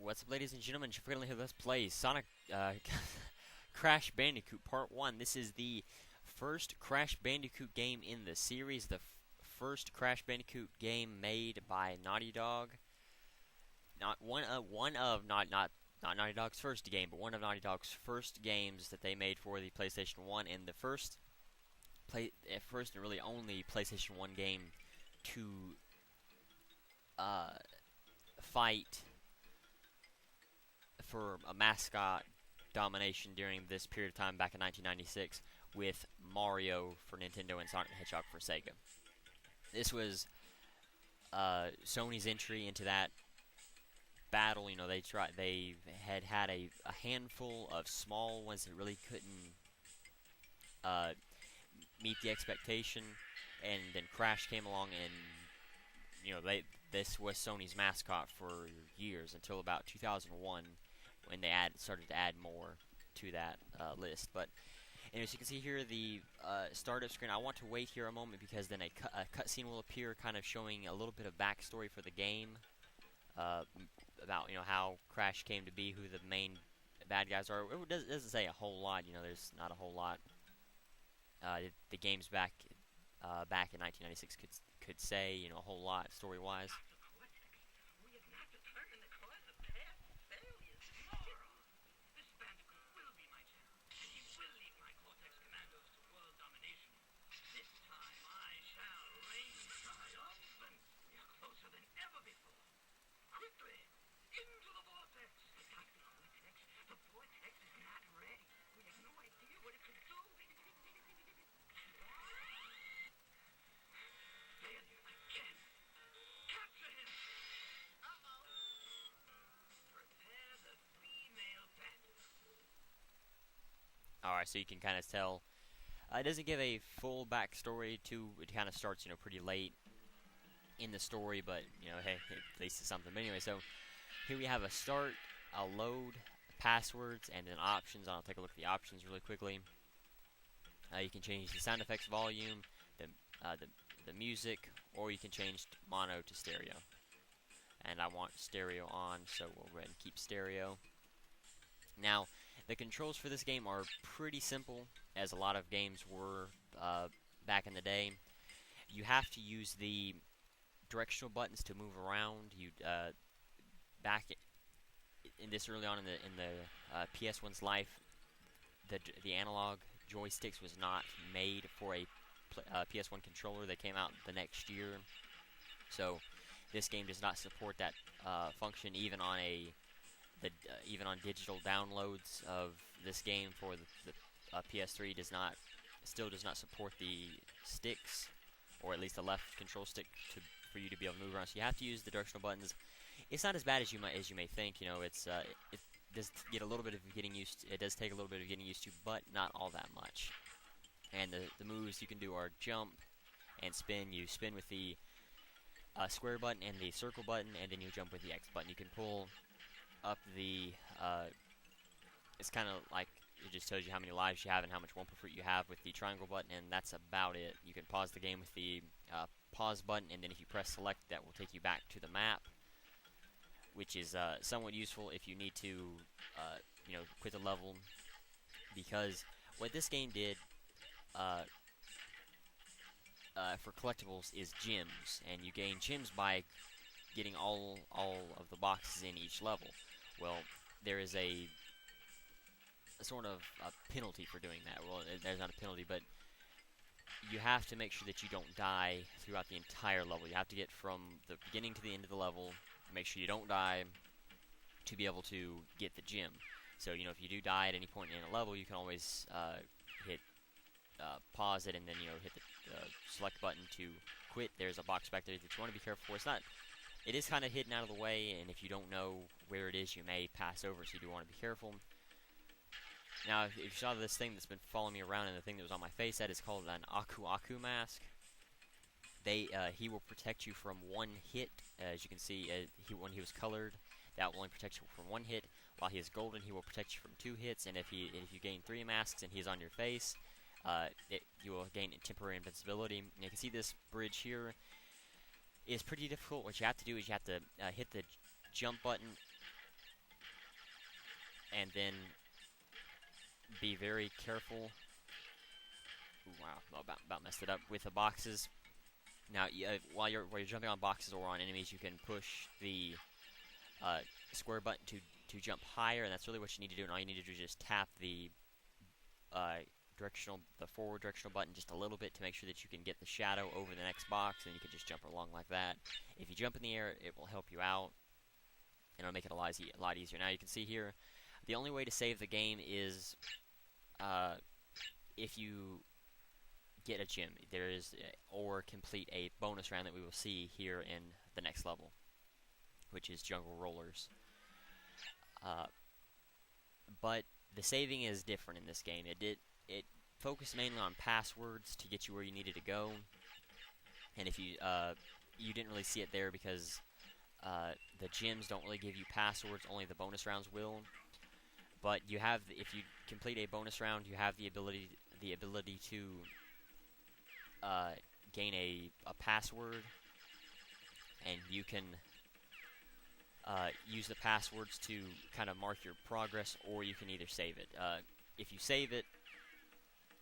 What's up, ladies and gentlemen? Finally, let's play Sonic Crash Bandicoot Part 1. This is the first Crash Bandicoot game in the series, the first Crash Bandicoot game made by Naughty Dog. Not Naughty Dog's first game, but one of Naughty Dog's first games that they made for the PlayStation 1, and the first and really only PlayStation 1 game to fight for a mascot domination during this period of time back in 1996 with Mario for Nintendo and Sonic the Hedgehog for Sega. This was Sony's entry into that battle. You know, they had a handful of small ones that really couldn't meet the expectation, and then Crash came along, and you know, this was Sony's mascot for years until about 2001. When they started to add more to that list. But anyways, you can see here the startup screen. I want to wait here a moment because then a cutscene will appear, kind of showing a little bit of backstory for the game about how Crash came to be, who the main bad guys are. It doesn't say a whole lot. You know, there's not a whole lot. The games back in 1996 could say a whole lot story wise. Alright, so you can kind of tell. It doesn't give a full backstory it kind of starts, pretty late in the story, but, hey, at least it's something. But anyway, so here we have a start, a load, passwords, and then options. I'll take a look at the options really quickly. You can change the sound effects volume, the music, or you can change mono to stereo. And I want stereo on, so we'll go ahead and keep stereo. Now, the controls for this game are pretty simple, as a lot of games were back in the day. You have to use the directional buttons to move around. Back in this early on in the PS1's life, the analog joysticks was not made for a PS1 controller. They came out the next year, so this game does not support that function, even on even on digital downloads of this game for the PS3 still does not support the sticks, or at least the left control stick for you to be able to move around. So you have to use the directional buttons. It's not as bad as you may think. It does get a little bit of getting used to. It does take a little bit of getting used to, but not all that much. And the moves you can do are jump and spin. You spin with the square button and the circle button, and then you jump with the X button. You can pull up the it's kind of like it just tells you how many lives you have and how much Wumpa Fruit you have with the triangle button, and that's about it. You can pause the game with the pause button, and then if you press select, that will take you back to the map, which is somewhat useful if you need to quit the level, because what this game did for collectibles is gems, and you gain gems by getting all of the boxes in each level. Well, there is a sort of a penalty for doing that. Well, there's not a penalty, but you have to make sure that you don't die throughout the entire level. You have to get from the beginning to the end of the level, make sure you don't die to be able to get the gem. So, if you do die at any point in a level, you can always hit pause it, and then hit the select button to quit. There's a box back there that you want to be careful for. It is kind of hidden out of the way, and if you don't know where it is, you may pass over, so you do want to be careful. Now, if you saw this thing that's been following me around, and the thing that was on my face, that is called an Aku Aku mask. He will protect you from one hit. As you can see, when he was colored, that will only protect you from one hit. While he is golden, he will protect you from 2 hits, and if you gain 3 masks and he's on your face, you will gain temporary invincibility. And you can see this bridge here is pretty difficult. What you have to do is you have to hit the jump button and then be very careful. Ooh, wow, about messed it up with the boxes. Now, while you're jumping on boxes or on enemies, you can push the square button to jump higher, and that's really what you need to do. And all you need to do is just tap the forward directional button just a little bit to make sure that you can get the shadow over the next box, and you can just jump along like that. If you jump in the air, it will help you out, and it'll make it a lot easier. Now you can see here, the only way to save the game is if you get a gem. There is, or complete a bonus round that we will see here in the next level, which is Jungle Rollers. But the saving is different in this game. It focused mainly on passwords to get you where you needed to go, and if you you didn't really see it there because the gyms don't really give you passwords. Only the bonus rounds will. But you have, if you complete a bonus round, you have the ability to gain a password, and you can use the passwords to kind of mark your progress, or you can either save it. If you save it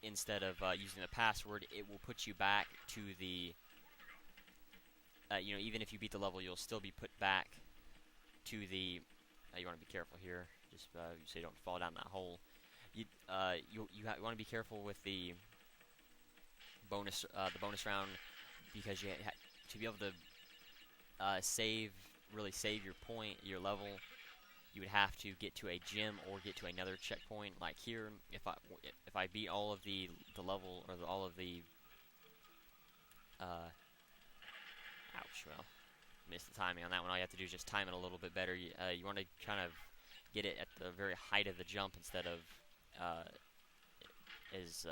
instead of using the password, it will put you back to the even if you beat the level, you'll still be put back to the you want to be careful here, just so you don't fall down that hole. You want to be careful with the bonus round, because to be able to really save your level, you would have to get to a gym or get to another checkpoint. Like here, if I beat all of the level, or all of the ouch, well, missed the timing on that one. All you have to do is just time it a little bit better. You want to kind of get it at the very height of the jump instead of as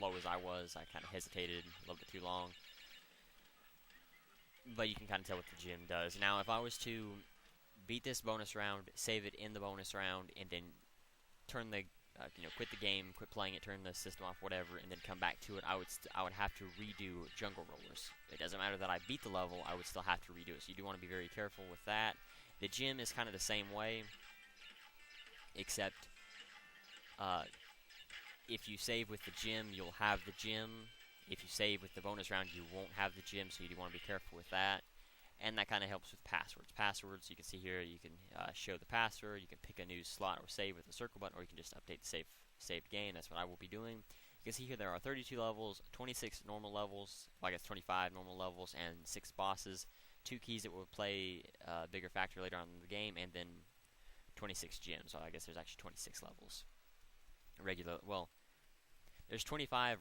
low as I was. I kind of hesitated a little bit too long. But you can kind of tell what the gym does. Now, if I was to beat this bonus round, save it in the bonus round, and then turn the quit the game, quit playing it, turn the system off, whatever, and then come back to it, I would have to redo Jungle Rollers. It doesn't matter that I beat the level, I would still have to redo it. So you do want to be very careful with that. The gym is kind of the same way, except if you save with the gym, you'll have the gym. If you save with the bonus round, you won't have the gym, so you do want to be careful with that. And that kind of helps with passwords. Passwords, you can see here, you can show the password, you can pick a new slot or save with the circle button, or you can just update the saved game. That's what I will be doing. You can see here there are 32 levels, 26 normal levels, well, I guess 25 normal levels, and 6 bosses. 2 keys that will play a bigger factor later on in the game, and then 26 gyms. So I guess there's actually 26 levels. There's 25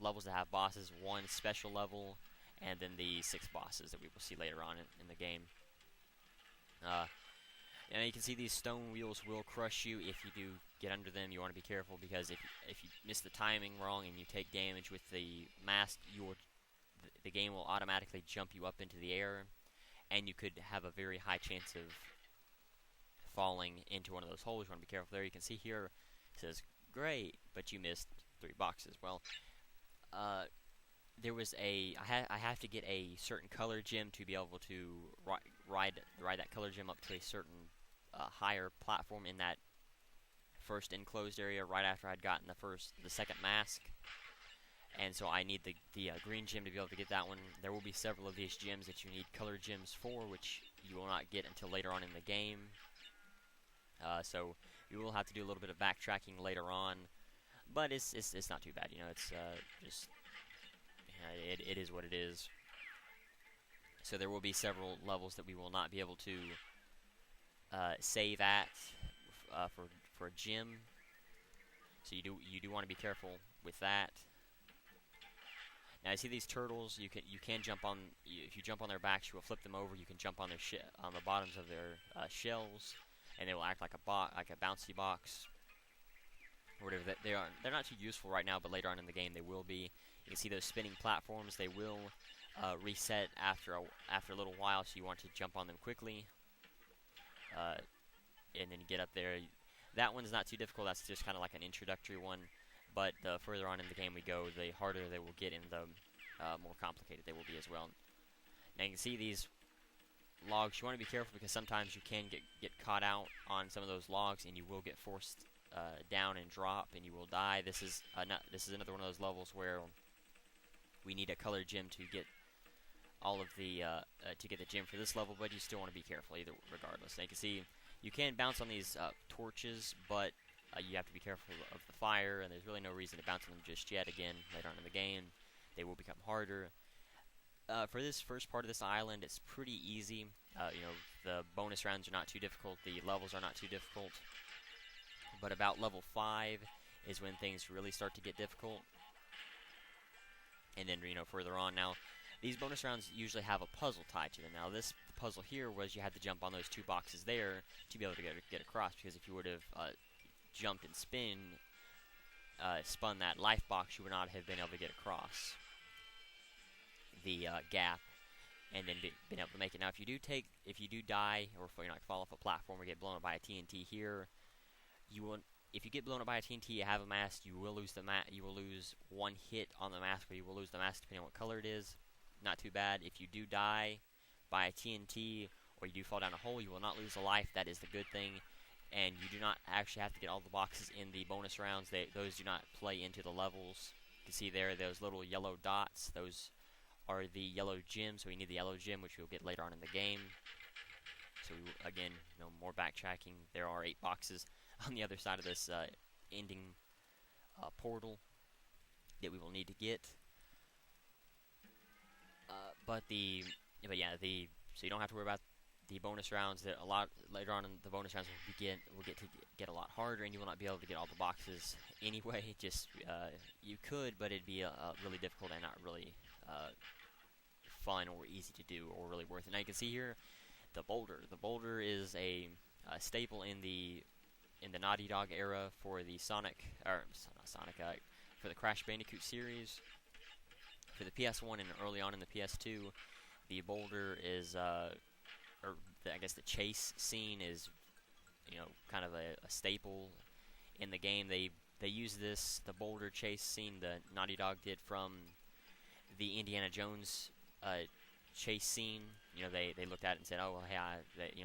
levels that have bosses, 1 special level, and then the 6 bosses that we will see later on in the game. And you can see these stone wheels will crush you if you do get under them. You want to be careful, because if you miss the timing wrong and you take damage with the mask, the game will automatically jump you up into the air, and you could have a very high chance of falling into one of those holes. You want to be careful there. You can see here it says, "Great, but you missed 3 boxes." Well, there was I have to get a certain color gem to be able to ride that color gem up to a certain higher platform in that first enclosed area right after I'd gotten the second mask. And so I need the green gem to be able to get that one. There will be several of these gems that you need color gems for, which you will not get until later on in the game. So you will have to do a little bit of backtracking later on, but it's not too bad. It's just it is what it is. So there will be several levels that we will not be able to save at for a gym. So you do want to be careful with that. Now you see these turtles. You can jump on. If you jump on their backs, you will flip them over. You can jump on their on the bottoms of their shells, and they will act like a bouncy box, or whatever. They're not too useful right now, but later on in the game they will be. You can see those spinning platforms. They will reset after a little while, so you want to jump on them quickly, and then get up there. That one's not too difficult. That's just kind of like an introductory one. But the further on in the game we go, the harder they will get, and the more complicated they will be as well. Now you can see these logs, you want to be careful because sometimes you can get caught out on some of those logs, and you will get forced down and drop, and you will die. This is another one of those levels where we need a colored gem to get all of the to get the gem for this level, but you still want to be careful either regardless. Now you can see you can bounce on these torches, but you have to be careful of the fire, and there's really no reason to bounce on them just yet. Again, later on in the game, they will become harder. For this first part of this island, it's pretty easy. You know, the bonus rounds are not too difficult, the levels are not too difficult, but about level 5 is when things really start to get difficult. And then, you know, further on now, these bonus rounds usually have a puzzle tied to them. Now, this puzzle here was you had to jump on those 2 boxes there to be able to get across, because if you would have jumped and spun that life box, you would not have been able to get across the gap and then been able to make it. Now, if you do die, or if you know, fall off a platform or get blown up by a TNT here, you will. If you get blown up by a TNT, you have a mask, you will lose the you will lose 1 hit on the mask, or you will lose the mask depending on what color it is. Not too bad. If you do die by a TNT, or you do fall down a hole, you will not lose a life. That is the good thing. And you do not actually have to get all the boxes in the bonus rounds. Those do not play into the levels. You can see there, those little yellow dots. Those are the yellow gems. So we need the yellow gem, which we'll get later on in the game. So again, you know, more backtracking. There are 8 boxes on the other side of this ending portal that we will need to get. So you don't have to worry about the bonus rounds. That a lot later on in the bonus rounds will get a lot harder, and you will not be able to get all the boxes anyway. Just you could, but it'd be really difficult and not really fun or easy to do or really worth it. Now you can see here the boulder. The boulder is a staple in the Naughty Dog era for the for the Crash Bandicoot series. For the PS1 and early on in the PS2, the boulder is, I guess the chase scene is, you know, kind of a staple in the game. They use the boulder chase scene the Naughty Dog did from the Indiana Jones chase scene. You know, they looked at it and said, oh, well, hey,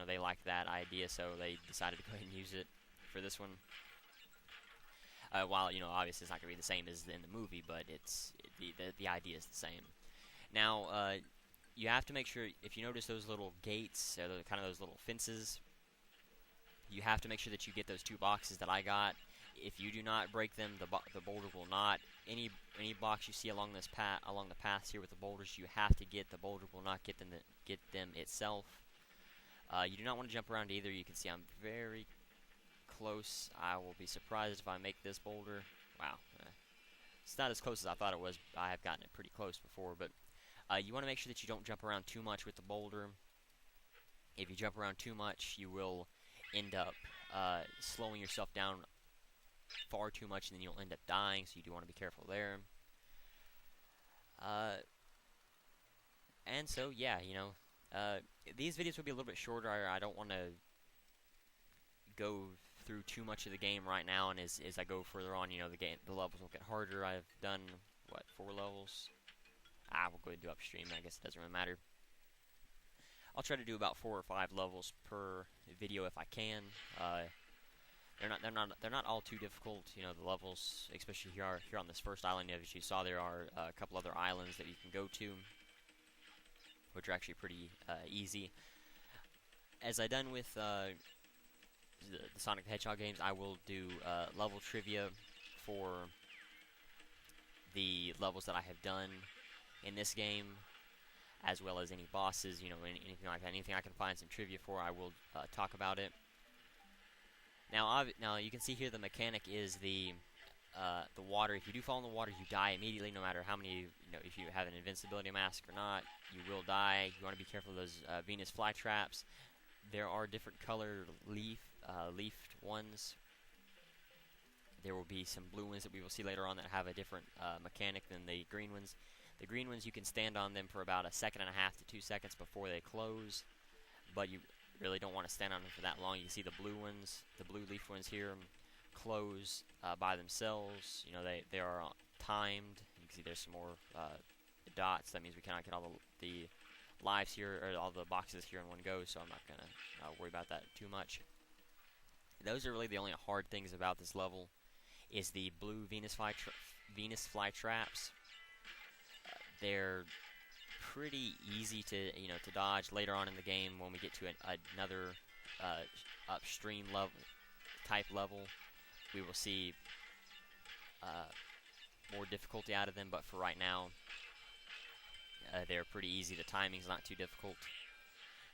they liked that idea, so they decided to go ahead and use it for this one. While, you know, obviously it's not going to be the same as in the movie, but the idea is the same. Now, you have to make sure, if you notice those little gates, or kind of those little fences, you have to make sure that you get those 2 boxes that I got. If you do not break them, the boulder will not. Any box you see along the paths here with the boulders, you have to get. The boulder will not get them itself. You do not want to jump around either. You can see I'm very close. I will be surprised if I make this boulder. Wow. It's not as close as I thought it was. I have gotten it pretty close before, but you want to make sure that you don't jump around too much with the boulder. If you jump around too much, you will end up slowing yourself down far too much, and then you'll end up dying, so you do want to be careful there. And so, yeah, you know, these videos will be a little bit shorter. I don't want to go through too much of the game right now, and as I go further on, you know, the levels will get harder. I've done, what, 4 levels? We'll go ahead and do upstream. I guess it doesn't really matter. I'll try to do about 4 or 5 levels per video if I can. They're not all too difficult. You know, the levels, especially here on this first island, as you saw, there are a couple other islands that you can go to, which are actually pretty easy. As I done with the Sonic the Hedgehog games, I will do level trivia for the levels that I have done in this game, as well as any bosses, you know, anything like that. Anything I can find some trivia for, I will talk about it. Now you can see here the mechanic is the water. If you do fall in the water, you die immediately, no matter how many, you know, if you have an invincibility mask or not, you will die. You want to be careful of those Venus flytraps. There are different colored leafed ones. There will be some blue ones that we will see later on that have a different mechanic than the green ones. The green ones, you can stand on them for about 1.5 to 2 seconds before they close, but you really don't want to stand on them for that long. You can see the blue ones, the blue leaf ones here, close by themselves. You know, they are timed. You can see there's some more dots. That means we cannot get all the lives here, or all the boxes here in one go, so I'm not gonna worry about that too much. Those are really the only hard things about this level, is the blue Venus fly traps. They're pretty easy to to dodge later on in the game when we get to another upstream type level. We will see more difficulty out of them, but for right now, they're pretty easy. The timing's not too difficult.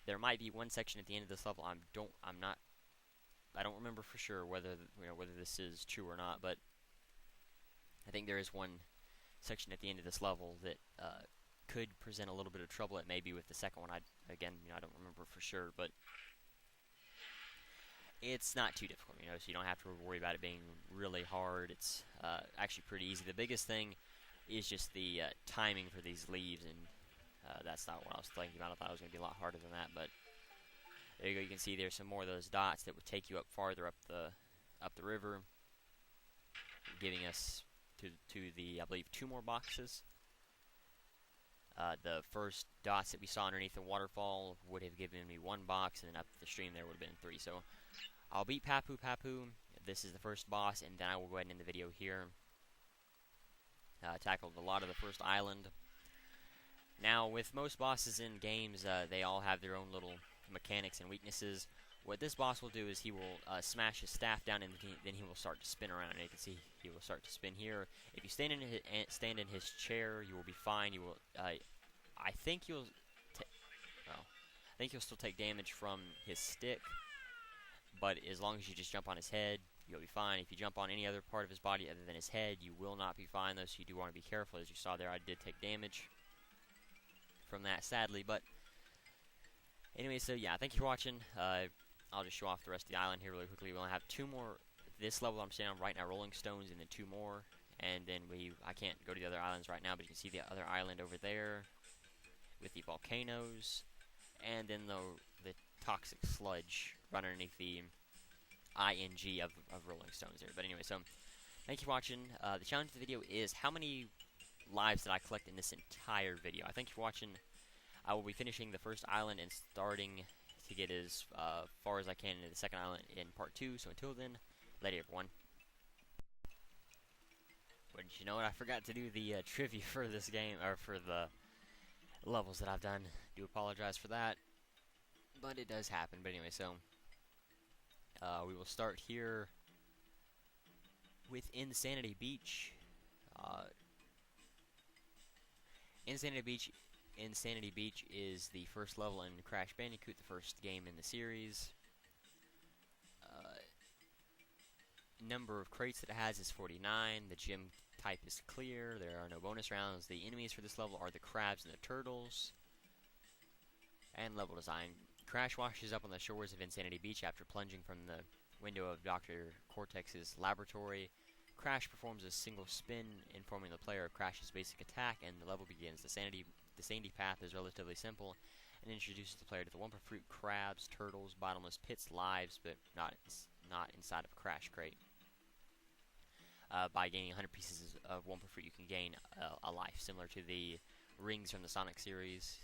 There might be one section at the end of this level. I don't remember for sure whether whether this is true or not, but I think there is one section at the end of this level that could present a little bit of trouble. It may be with the second one. I don't remember for sure, but it's not too difficult, so you don't have to worry about it being really hard. It's actually pretty easy. The biggest thing is just the timing for these leaves, and that's not what I was thinking about. I thought it was going to be a lot harder than that, but there you go. You can see there's some more of those dots that would take you up farther up the river, giving us to the, I believe, 2 more boxes. The first dots that we saw underneath the waterfall would have given me 1 box, and then up the stream there would have been 3. So I'll beat Papu. This is the first boss, and then I will go ahead and end the video here. Tackled a lot of the first island. Now, with most bosses in games, they all have their own little mechanics and weaknesses. What this boss will do is he will smash his staff down, and then he will start to spin around. And you can see he will start to spin here. If you stand in his chair, you will be fine. You will, I think you'll still take damage from his stick, but as long as you just jump on his head, you'll be fine. If you jump on any other part of his body other than his head, you will not be fine, though, so you do want to be careful. As you saw there, I did take damage from that, sadly, but anyway, so yeah, thank you for watching. I'll just show off the rest of the island here really quickly. We only have 2 more. This level I'm standing on right now, Rolling Stones, and then 2 more, and then I can't go to the other islands right now, but you can see the other island over there with the volcanoes, and then the toxic sludge right underneath the ing of Rolling Stones there. But anyway, so thank you for watching. The challenge of the video is how many lives did I collect in this entire video. I thank you for watching. I will be finishing the first island and starting to get as far as I can into the second island in part 2. So until then, later everyone. But you know what? I forgot to do the trivia for this game, or for the levels that I've done. Do apologize for that, but it does happen. But anyway, so we will start here with Insanity Beach. Insanity Beach is the first level in Crash Bandicoot, the first game in the series. Number of crates that it has is 49. The gym type is clear. There are no bonus rounds. The enemies for this level are the crabs and the turtles. And level design. Crash washes up on the shores of Insanity Beach after plunging from the window of Dr. Cortex's laboratory. Crash performs a single spin, informing the player of Crash's basic attack, and the level begins. The sandy path is relatively simple and introduces the player to the Wumpa Fruit, crabs, turtles, bottomless pits, lives, but not inside of a Crash crate. By gaining 100 pieces of Wumpa Fruit, you can gain a life, similar to the rings from the Sonic series.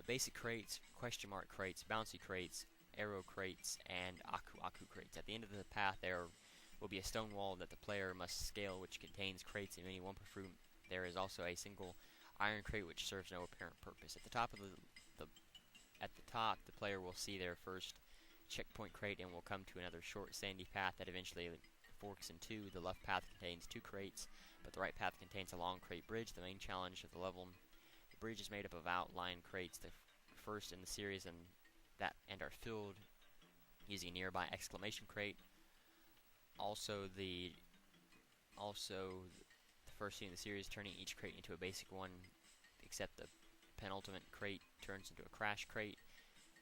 Basic crates, question mark crates, bouncy crates, arrow crates, and aku crates. At the end of the path, there will be a stone wall that the player must scale, which contains crates and many Wumpa Fruit. There is also a single iron crate which serves no apparent purpose. At the top, the player will see their first checkpoint crate and will come to another short sandy path that eventually forks in 2. The left path contains 2 crates, but the right path contains a long crate bridge, the main challenge of the level. The bridge is made up of outline crates, the first in the series, and are filled using a nearby exclamation crate. Also the first scene in the series, turning each crate into a basic one, except the penultimate crate turns into a Crash crate.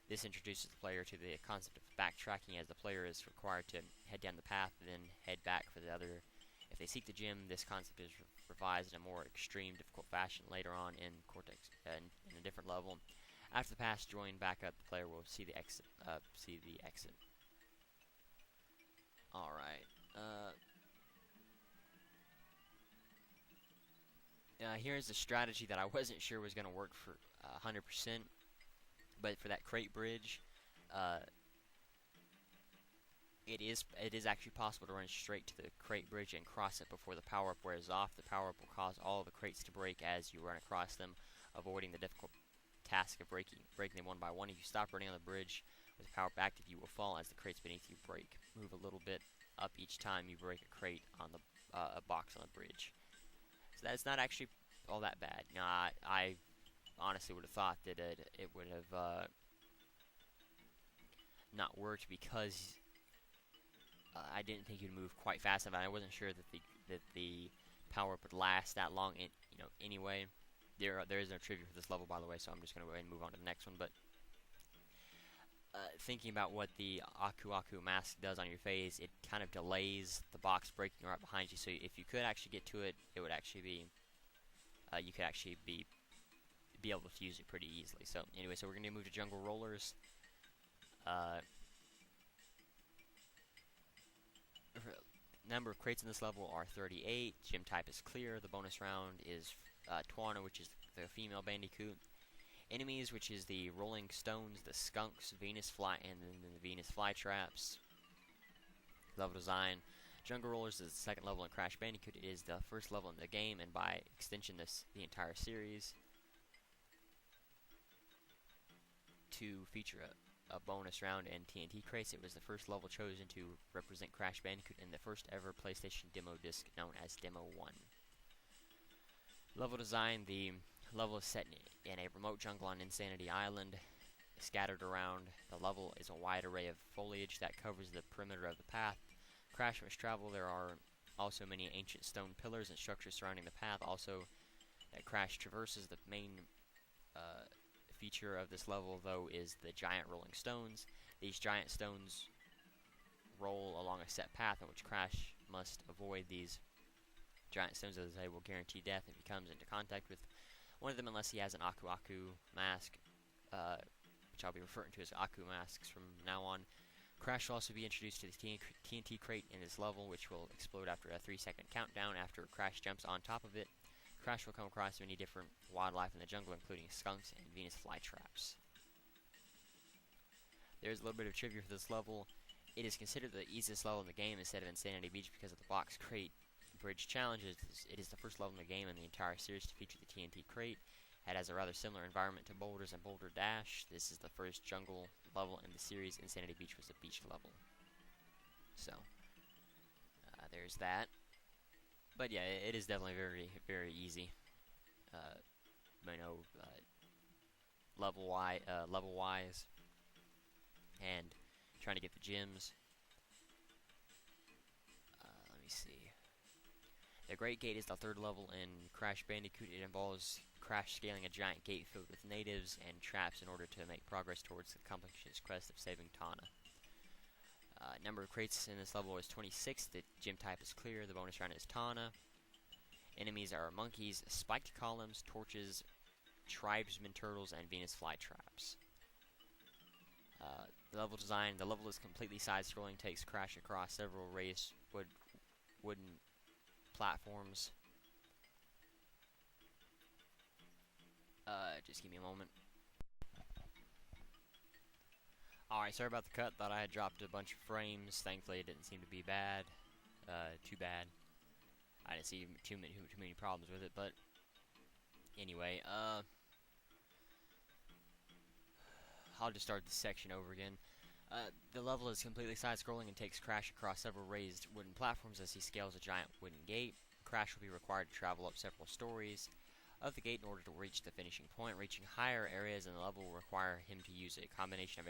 This introduces the player to the concept of backtracking, as the player is required to head down the path and then head back for the other. If they seek the gem, this concept is revised in a more extreme, difficult fashion later on in Cortex, in a different level. After the paths join back up, the player will see the exit. Alright. Here's a strategy that I wasn't sure was going to work 100%. But for that crate bridge, uh, it is actually possible to run straight to the crate bridge and cross it before the power-up wears off. The power-up will cause all the crates to break as you run across them, avoiding the difficult task of breaking them one by one. If you stop running on the bridge with the power-up active, you will fall as the crates beneath you break. Move a little bit up each time you break a crate on the a box on the bridge. So that's not actually all that bad. You know, I honestly would have thought that it would have not worked because I didn't think you'd move quite fast enough. I wasn't sure that the power up would last that long. Anyway, there is no trivia for this level, by the way, so I'm just gonna go ahead and move on to the next one. But thinking about what the Aku Aku mask does on your face, it kind of delays the box breaking right behind you. So if you could actually get to it, it would actually be you could actually be able to use it pretty easily. So anyway, so we're gonna move to jungle rollers. Number of crates in this level are 38. Gym type is clear. The bonus round is Twana, which is the female Bandicoot. Enemies, which is the rolling stones, the skunks, Venus fly, and then the Venus flytraps. Level design: Jungle Rollers is the second level in Crash Bandicoot. It is the first level in the game, and by extension, the entire series. To feature a bonus round and TNT crates, it was the first level chosen to represent Crash Bandicoot in the first ever PlayStation demo disc known as Demo 1. Level design: the level is set in a remote jungle on Insanity Island. Scattered around the level is a wide array of foliage that covers the perimeter of the path. Crash must travel. There are also many ancient stone pillars and structures surrounding the path. Also, that Crash traverses. The main feature of this level, though, is the giant rolling stones. These giant stones roll along a set path in which Crash must avoid these giant stones, as they will guarantee death if he comes into contact with one of them, unless he has an Aku Aku mask, which I'll be referring to as Aku masks from now on. Crash will also be introduced to the TNT crate in this level, which will explode after a 3-second countdown. After Crash jumps on top of it, Crash will come across many different wildlife in the jungle, including skunks and Venus flytraps. There's a little bit of trivia for this level. It is considered the easiest level in the game instead of Insanity Beach because of the box crate bridge challenges. It is the first level in the game in the entire series to feature the TNT crate. It has a rather similar environment to Boulders and Boulder Dash. This is the first jungle level in the series. Insanity Beach was a beach level. So, there's that. But yeah, it is definitely very, very easy. Level-wise, and trying to get the gems. Let me see. The Great Gate is the third level in Crash Bandicoot. It involves Crash scaling a giant gate filled with natives and traps in order to make progress towards accomplishing his quest of saving Tana. Number of crates in this level is 26. The gym type is clear. The bonus round is Tana. Enemies are monkeys, spiked columns, torches, tribesmen turtles, and Venus flytraps. The level design: the level is completely side-scrolling, takes Crash across several raised wooden platforms. Just give me a moment. Alright, sorry about the cut. Thought I had dropped a bunch of frames. Thankfully, it didn't seem to be bad. Too bad. I didn't see too many problems with it, but anyway, I'll just start this section over again. The level is completely side-scrolling and takes Crash across several raised wooden platforms as he scales a giant wooden gate. Crash will be required to travel up several stories of the gate in order to reach the finishing point. Reaching higher areas in the level will require him to use a combination of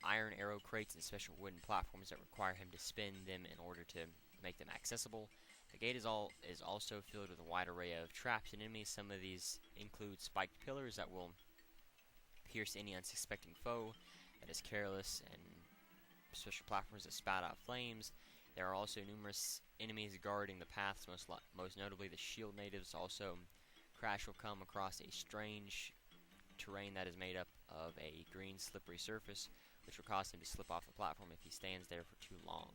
iron arrow crates and special wooden platforms that require him to spin them in order to make them accessible. The gate is also filled with a wide array of traps and enemies. Some of these include spiked pillars that will pierce any unsuspecting foe that is careless, and special platforms that spout out flames. There are also numerous enemies guarding the paths, most notably the shield natives. Also, Crash will come across a strange terrain that is made up of a green slippery surface, which will cause him to slip off the platform if he stands there for too long.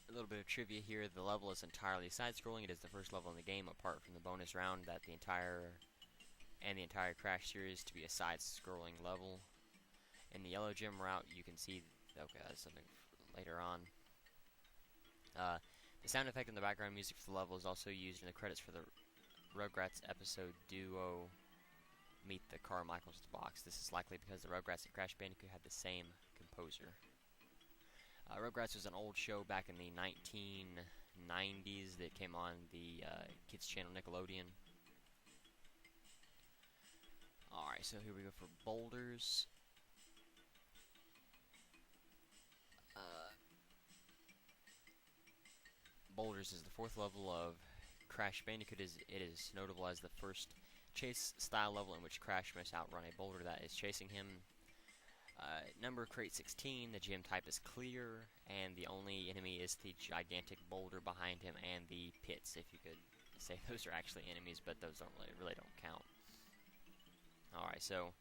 A little bit of trivia here. The level is entirely side-scrolling. It is the first level in the game, apart from the bonus round, that the entire Crash series to be a side-scrolling level. In the yellow gym route, you can see. Okay, that's something later on. The sound effect in the background music for the level is also used in the credits for the Rugrats episode duo Meet the Carmichaels box. This is likely because the Rugrats and Crash Bandicoot had the same composer. Rugrats was an old show back in the 1990s that came on the kids channel Nickelodeon. Alright, so here we go for boulders. Boulders is the fourth level of Crash Bandicoot. It is notable as the first chase-style level in which Crash must outrun a boulder that is chasing him. Number crate 16, the gym type is clear, and the only enemy is the gigantic boulder behind him and the pits, if you could say those are actually enemies, but those really don't count. Alright, so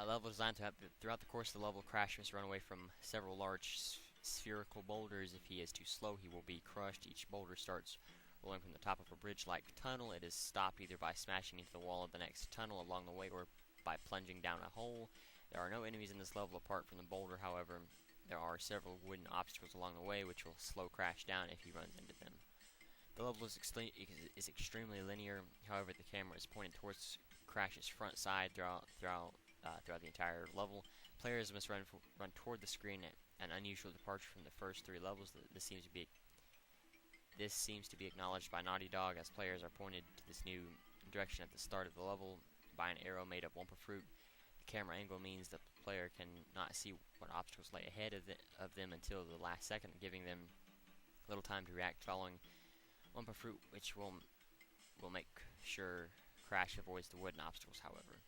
level design throughout the course of the level, Crash must run away from several large spherical boulders. If he is too slow, he will be crushed. Each boulder starts rolling from the top of a bridge-like tunnel. It is stopped either by smashing into the wall of the next tunnel along the way or by plunging down a hole. There are no enemies in this level apart from the boulder, however. There are several wooden obstacles along the way which will slow Crash down if he runs into them. The level is extremely linear, however the camera is pointed towards Crash's front side throughout the entire level. Players must run toward the screen at an unusual departure from the first three levels. This seems to be acknowledged by Naughty Dog, as players are pointed to this new direction at the start of the level by an arrow made of Wumpa fruit. The camera angle means that the player cannot see what obstacles lay ahead of them until the last second, giving them little time to react following Wumpa fruit, which will make sure Crash avoids the wooden obstacles, however.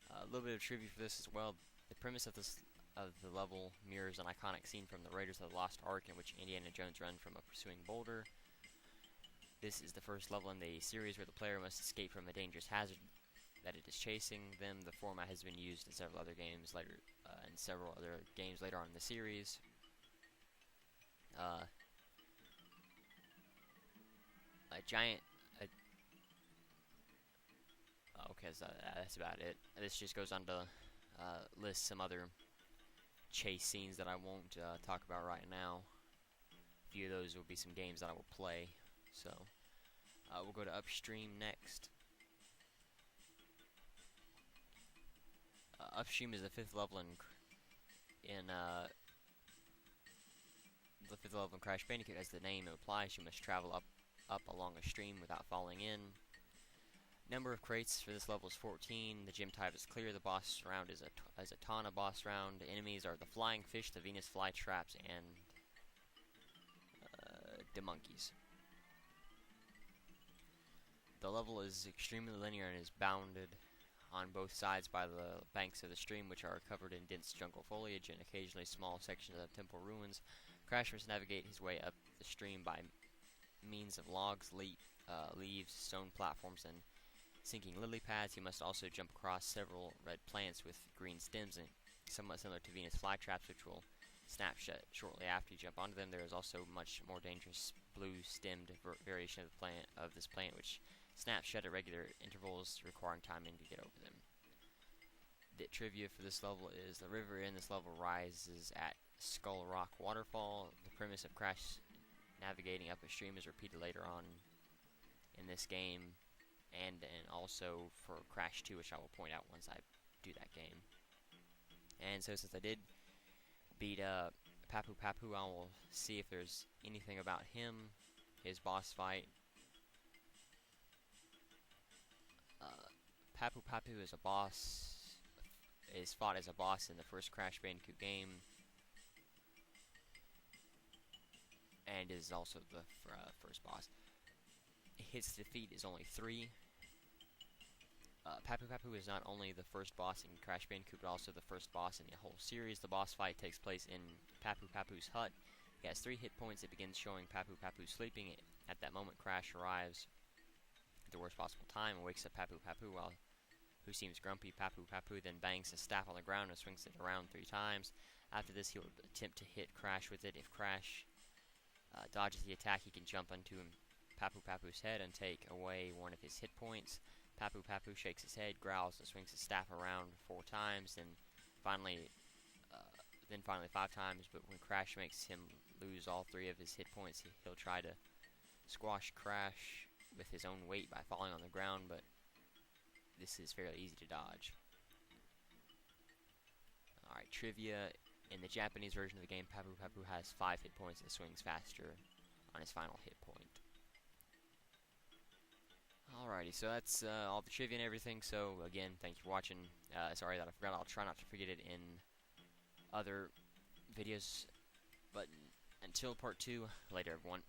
A little bit of trivia for this as well. The premise of the level mirrors an iconic scene from the Raiders of the Lost Ark, in which Indiana Jones runs from a pursuing boulder. This is the first level in the series where the player must escape from a dangerous hazard that it is chasing them. The format has been used in several other games later, later on in the series. Okay, so that's about it. This just goes on to list some other chase scenes that I won't talk about right now. A few of those will be some games that I will play. So we'll go to Upstream next. Upstream is the fifth level in Crash Bandicoot. As the name implies, you must travel up along a stream without falling in. Number of crates for this level is 14. The gym type is clear. The boss round is a Tana boss round. The enemies are the flying fish, the Venus flytraps, and the monkeys. The level is extremely linear and is bounded on both sides by the banks of the stream, which are covered in dense jungle foliage and occasionally small sections of temple ruins. Crash must navigate his way up the stream by means of logs, leaves, stone platforms, and sinking lily pads. He must also jump across several red plants with green stems, and somewhat similar to Venus flytraps, which will snap shut shortly after you jump onto them. There is also much more dangerous blue-stemmed variation of this plant, which snaps shut at regular intervals, requiring timing to get over them. The trivia for this level is the river in this level rises at Skull Rock Waterfall. The premise of Crash navigating up a stream is repeated later on in this game, and also for Crash 2, which I will point out once I do that game. And so since I did beat Papu Papu, I will see if there's anything about him, his boss fight. Papu Papu is fought as a boss in the first Crash Bandicoot game, and is also the first boss. His defeat is only 3. Papu Papu is not only the first boss in Crash Bandicoot, but also the first boss in the whole series. The boss fight takes place in Papu Papu's hut. He has 3 hit points. It begins showing Papu Papu sleeping. At that moment, Crash arrives at the worst possible time and wakes up Papu Papu, who seems grumpy. Papu Papu then bangs his staff on the ground and swings it around 3 times. After this, he will attempt to hit Crash with it. If Crash dodges the attack, he can jump onto Papu Papu's head and take away one of his hit points. Papu Papu shakes his head, growls, and swings his staff around 4 times, and finally, finally 5 times. But when Crash makes him lose all 3 of his hit points, he'll try to squash Crash with his own weight by falling on the ground, but this is fairly easy to dodge. Alright, trivia. In the Japanese version of the game, Papu Papu has 5 hit points and swings faster on his final hit point. Alrighty, so that's all the trivia and everything. So again, thank you for watching. Sorry that I forgot. I'll try not to forget it in other videos. But until part 2, later everyone.